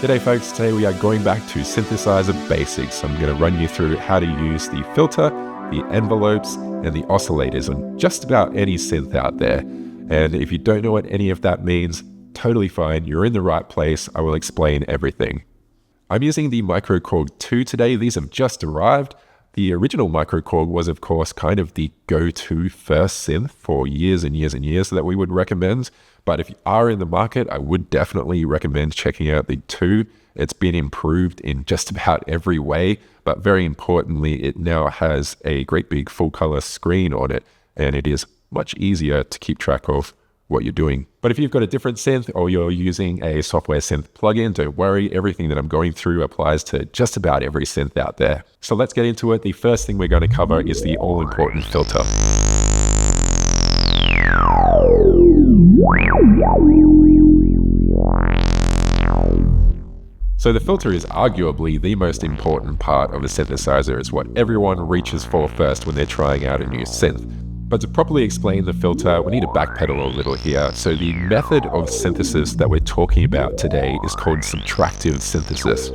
G'day folks, today we are going back to synthesizer basics. I'm going to run you through how to use the filter, the envelopes, and the oscillators on just about any synth out there. And if you don't know what any of that means, totally fine, you're in the right place. I will explain everything. I'm using the MicroKORG 2 today. These have just arrived. The original MicroKORG was, of course, kind of the go-to first synth for years and years and years that we would recommend. But if you are in the market, I would definitely recommend checking out the 2. It's been improved in just about every way, but very importantly, it now has a great big full color screen on it, and it is much easier to keep track of what you're doing. But if you've got a different synth or you're using a software synth plugin, don't worry, everything that I'm going through applies to just about every synth out there. So let's get into it. The first thing we're going to cover is the all-important filter. So the filter is arguably the most important part of a synthesizer. It's what everyone reaches for first when they're trying out a new synth. But to properly explain the filter, we need to backpedal a little here. So the method of synthesis that we're talking about today is called subtractive synthesis.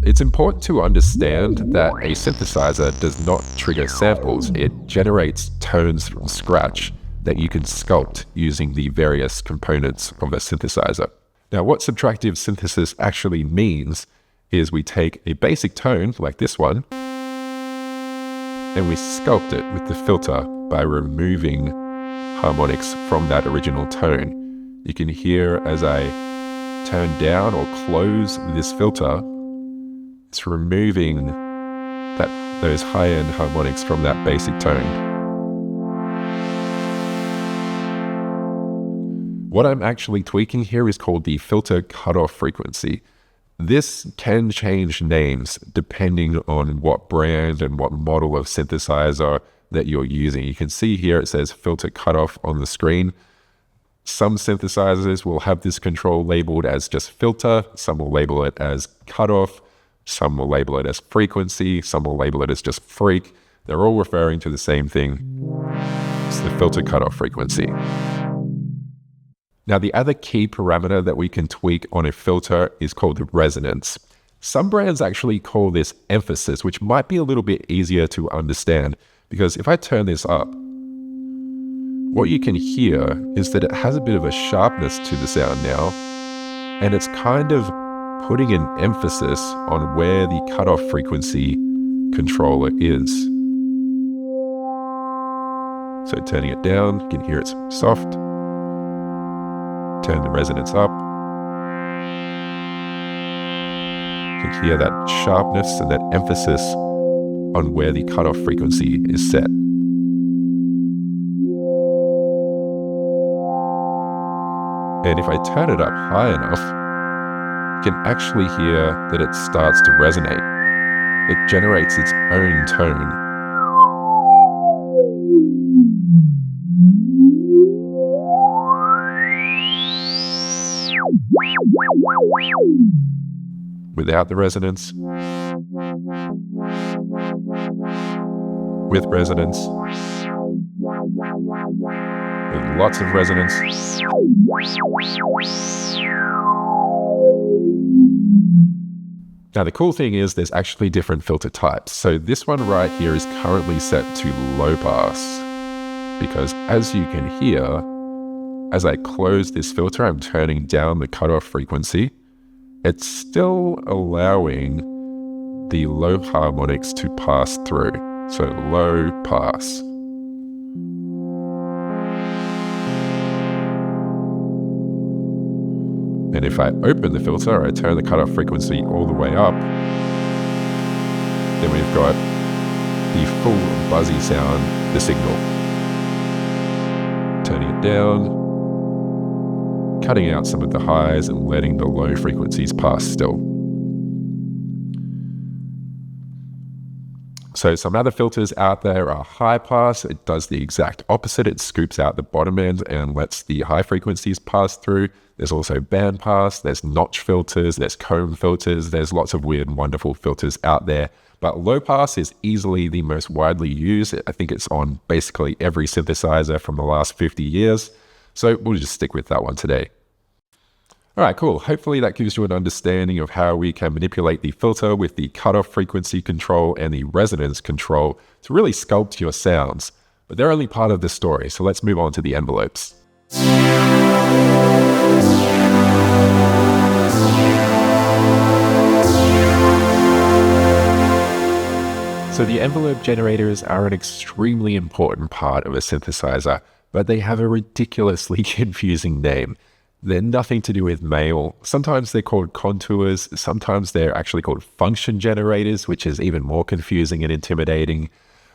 It's important to understand that a synthesizer does not trigger samples. It generates tones from scratch that you can sculpt using the various components of a synthesizer. Now, what subtractive synthesis actually means is we take a basic tone like this one and we sculpt it with the filter by removing harmonics from that original tone. You can hear as I turn down or close this filter, it's removing those high-end harmonics from that basic tone. What I'm actually tweaking here is called the filter cutoff frequency. This can change names depending on what brand and what model of synthesizer that you're using. You can see here it says filter cutoff on the screen. Some synthesizers will have this control labeled as just filter, some will label it as cutoff, some will label it as frequency, some will label it as just freak. They're all referring to the same thing. It's the filter cutoff frequency. Now, the other key parameter that we can tweak on a filter is called the resonance. Some brands actually call this emphasis, which might be a little bit easier to understand, because if I turn this up, what you can hear is that it has a bit of a sharpness to the sound now, and it's kind of putting an emphasis on where the cutoff frequency controller is. So turning it down, you can hear it's soft. Turn the resonance up. You can hear that sharpness and that emphasis on where the cutoff frequency is set. And if I turn it up high enough, you can actually hear that it starts to resonate. It generates its own tone. Without the resonance, with resonance, with lots of resonance. Now the cool thing is there's actually different filter types. So this one right here is currently set to low pass, because as you can hear, as I close this filter, I'm turning down the cutoff frequency. It's still allowing the low harmonics to pass through. So low pass. And if I open the filter, I turn the cutoff frequency all the way up, then we've got the full buzzy sound, the signal. Turning it down, cutting out some of the highs and letting the low frequencies pass still. So some other filters out there are high pass. It does the exact opposite. It scoops out the bottom end and lets the high frequencies pass through. There's also band pass, there's notch filters, there's comb filters, there's lots of weird and wonderful filters out there. But low pass is easily the most widely used. I think it's on basically every synthesizer from the last 50 years. So we'll just stick with that one today. Alright, cool. Hopefully that gives you an understanding of how we can manipulate the filter with the cutoff frequency control and the resonance control to really sculpt your sounds. But they're only part of the story, so let's move on to the envelopes. So the envelope generators are an extremely important part of a synthesizer, but they have a ridiculously confusing name. They're nothing to do with male. Sometimes they're called contours, sometimes they're actually called function generators, which is even more confusing and intimidating.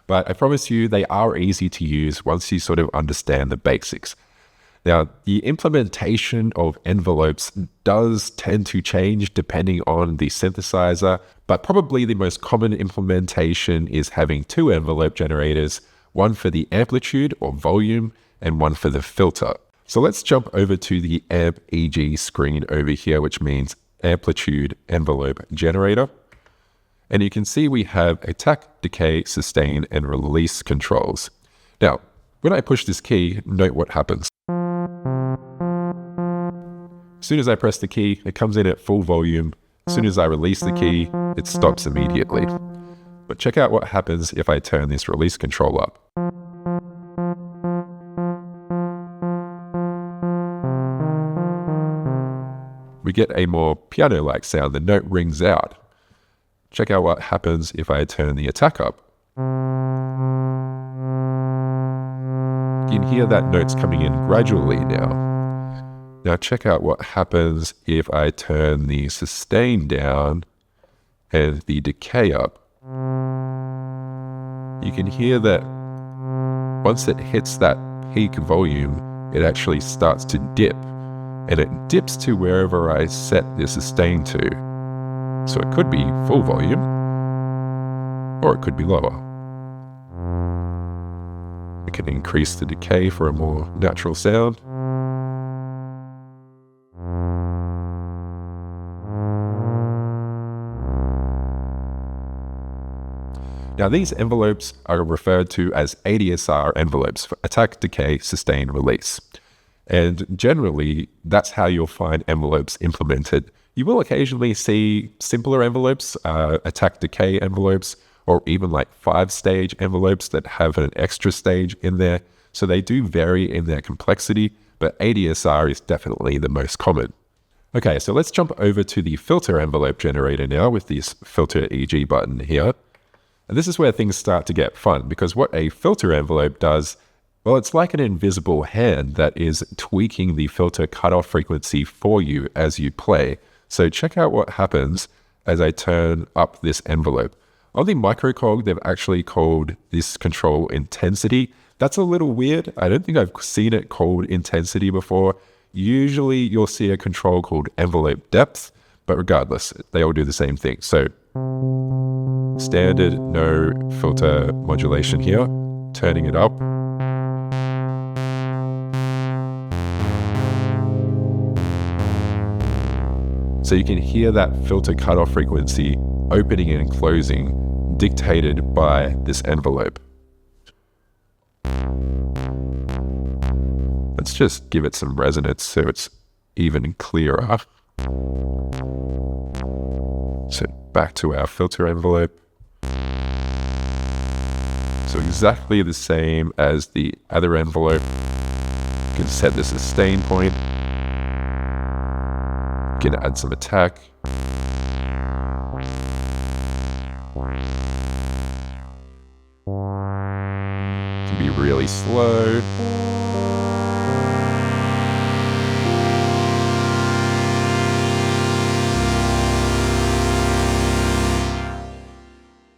But I promise you, they are easy to use once you sort of understand the basics. Now, the implementation of envelopes does tend to change depending on the synthesizer, but probably the most common implementation is having two envelope generators, one for the amplitude or volume and one for the filter. So let's jump over to the amp EG screen over here, which means amplitude envelope generator. And you can see we have attack, decay, sustain, and release controls. Now, when I push this key, note what happens. As soon as I press the key, it comes in at full volume. As soon as I release the key, it stops immediately. But check out what happens if I turn this release control up. We get a more piano-like sound. The note rings out. Check out what happens if I turn the attack up. You can hear that note's coming in gradually now. Now check out what happens if I turn the sustain down and the decay up. You can hear that once it hits that peak volume, it actually starts to dip. And it dips to wherever I set the sustain to. So it could be full volume, or it could be lower. I can increase the decay for a more natural sound. Now these envelopes are referred to as ADSR envelopes for attack, decay, sustain, release. And generally, that's how you'll find envelopes implemented. You will occasionally see simpler envelopes, attack decay envelopes, or even like 5-stage envelopes that have an extra stage in there. So they do vary in their complexity, but ADSR is definitely the most common. Okay, so let's jump over to the filter envelope generator now with this filter EG button here. And this is where things start to get fun, because what a filter envelope does, well, it's like an invisible hand that is tweaking the filter cutoff frequency for you as you play. So check out what happens as I turn up this envelope. On the MicroKORG, they've actually called this control intensity. That's a little weird. I don't think I've seen it called intensity before. Usually you'll see a control called envelope depth, but regardless, they all do the same thing. So standard, no filter modulation here, turning it up. So you can hear that filter cutoff frequency opening and closing dictated by this envelope. Let's just give it some resonance so it's even clearer. So back to our filter envelope. So exactly the same as the other envelope. You can set the sustain point. You can add some attack. It can be really slow.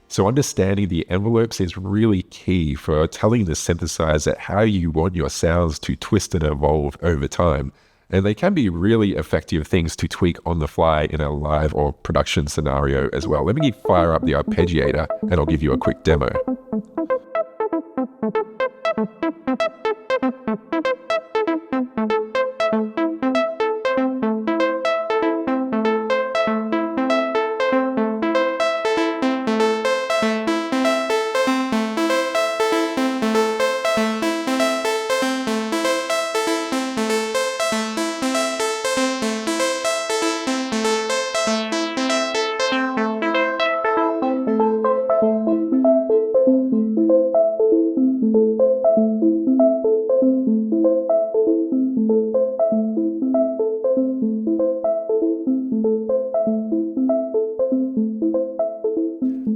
So understanding the envelopes is really key for telling the synthesizer how you want your sounds to twist and evolve over time. And they can be really effective things to tweak on the fly in a live or production scenario as well. Let me fire up the arpeggiator and I'll give you a quick demo.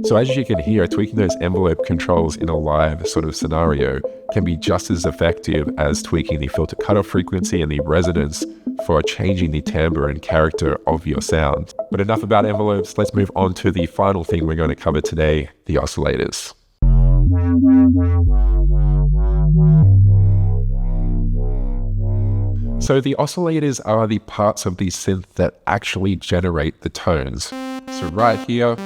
So as you can hear, tweaking those envelope controls in a live sort of scenario can be just as effective as tweaking the filter cutoff frequency and the resonance for changing the timbre and character of your sound. But enough about envelopes, let's move on to the final thing we're going to cover today, the oscillators. So the oscillators are the parts of the synth that actually generate the tones. So right here,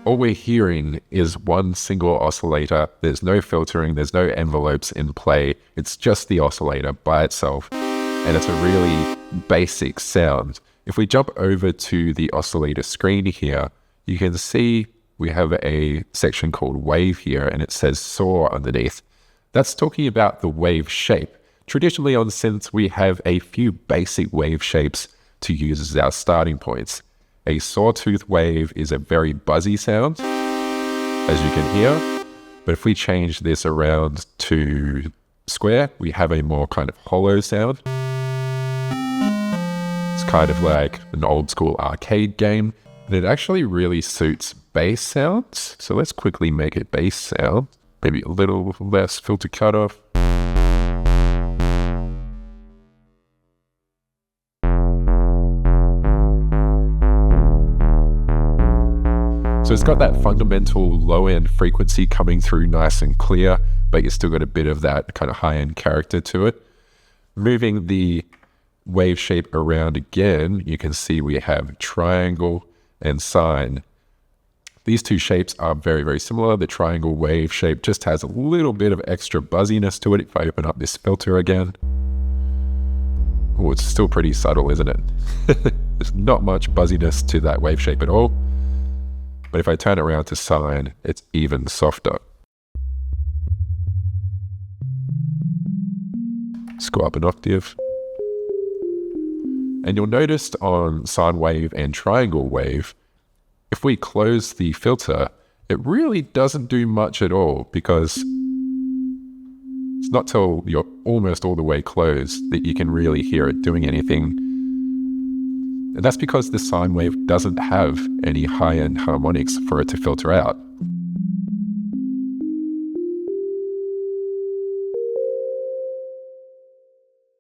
all we're hearing is one single oscillator. There's no filtering, there's no envelopes in play. It's just the oscillator by itself. And it's a really basic sound. If we jump over to the oscillator screen here, you can see we have a section called wave here, and it says saw underneath. That's talking about the wave shape. Traditionally on synths, we have a few basic wave shapes to use as our starting points. A sawtooth wave is a very buzzy sound, as you can hear. But if we change this around to square, we have a more kind of hollow sound. It's kind of like an old school arcade game. And it actually really suits bass sounds. So let's quickly make it bass sound. Maybe a little less filter cutoff. So it's got that fundamental low-end frequency coming through nice and clear, but you've still got a bit of that kind of high-end character to it. Moving the wave shape around again, you can see we have triangle and sine. These two shapes are very, very similar. The triangle wave shape just has a little bit of extra buzziness to it. If I open up this filter again, oh, it's still pretty subtle, isn't it? There's not much buzziness to that wave shape at all. But if I turn it around to sine, it's even softer. Let's go up an octave. And you'll notice on sine wave and triangle wave, if we close the filter, it really doesn't do much at all, because it's not till you're almost all the way closed that you can really hear it doing anything. And that's because the sine wave doesn't have any high-end harmonics for it to filter out.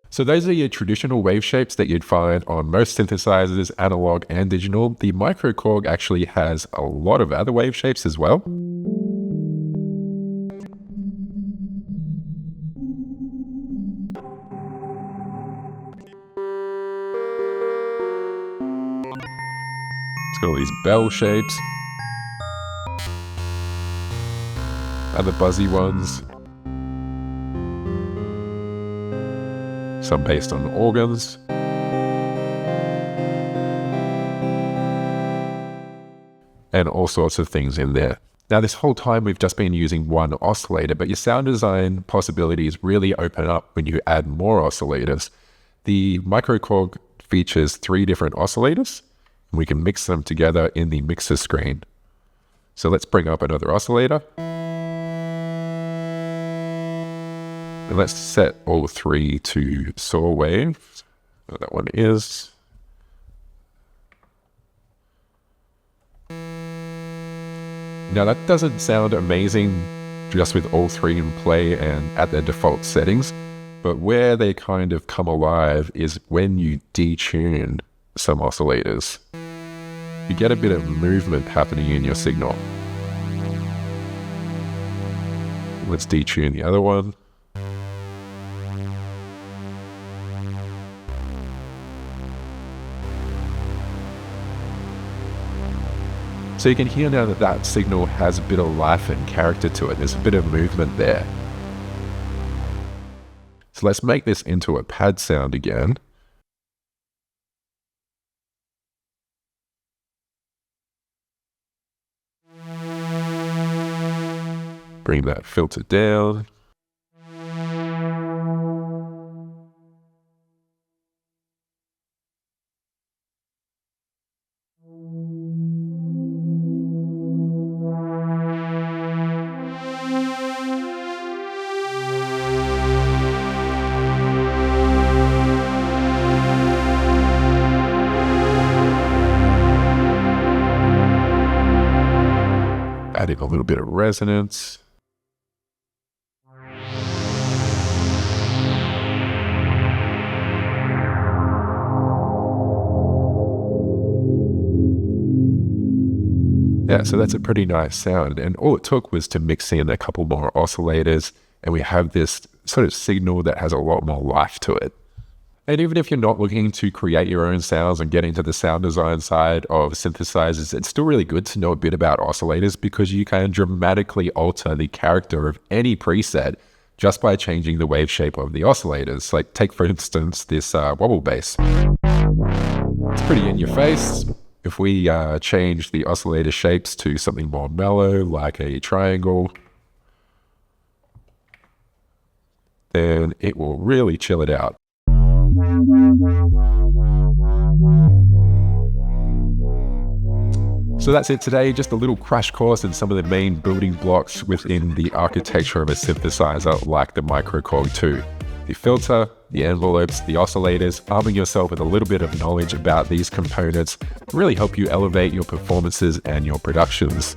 So those are your traditional wave shapes that you'd find on most synthesizers, analog and digital. The MicroKORG actually has a lot of other wave shapes as well. It's got all these bell shapes. Other buzzy ones. Some based on organs. And all sorts of things in there. Now, this whole time we've just been using one oscillator, but your sound design possibilities really open up when you add more oscillators. The MicroKORG features 3 different oscillators. And we can mix them together in the mixer screen. So let's bring up another oscillator. And let's set all 3 to saw wave. So that one is. Now that doesn't sound amazing just with all 3 in play and at their default settings, but where they kind of come alive is when you detune some oscillators. You get a bit of movement happening in your signal. Let's detune the other one. So you can hear now that that signal has a bit of life and character to it. There's a bit of movement there. So let's make this into a pad sound again. Bring that filter down. Adding a little bit of resonance. Yeah, so that's a pretty nice sound. And all it took was to mix in a couple more oscillators, and we have this sort of signal that has a lot more life to it. And even if you're not looking to create your own sounds and get into the sound design side of synthesizers, it's still really good to know a bit about oscillators because you can dramatically alter the character of any preset just by changing the wave shape of the oscillators. Like take, for instance, this wobble bass. It's pretty in your face. If we change the oscillator shapes to something more mellow, like a triangle, then it will really chill it out. So that's it today, just a little crash course in some of the main building blocks within the architecture of a synthesizer like the MicroKORG 2. The filter, the envelopes, the oscillators, arming yourself with a little bit of knowledge about these components really help you elevate your performances and your productions.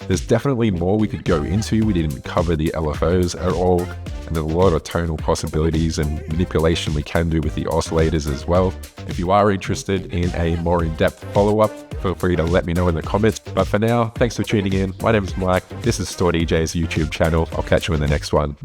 There's definitely more we could go into. We didn't cover the LFOs at all, and there's a lot of tonal possibilities and manipulation we can do with the oscillators as well. If you are interested in a more in-depth follow-up, feel free to let me know in the comments. But for now, thanks for tuning in. My name is Mike. This is Store DJ's YouTube channel. I'll catch you in the next one.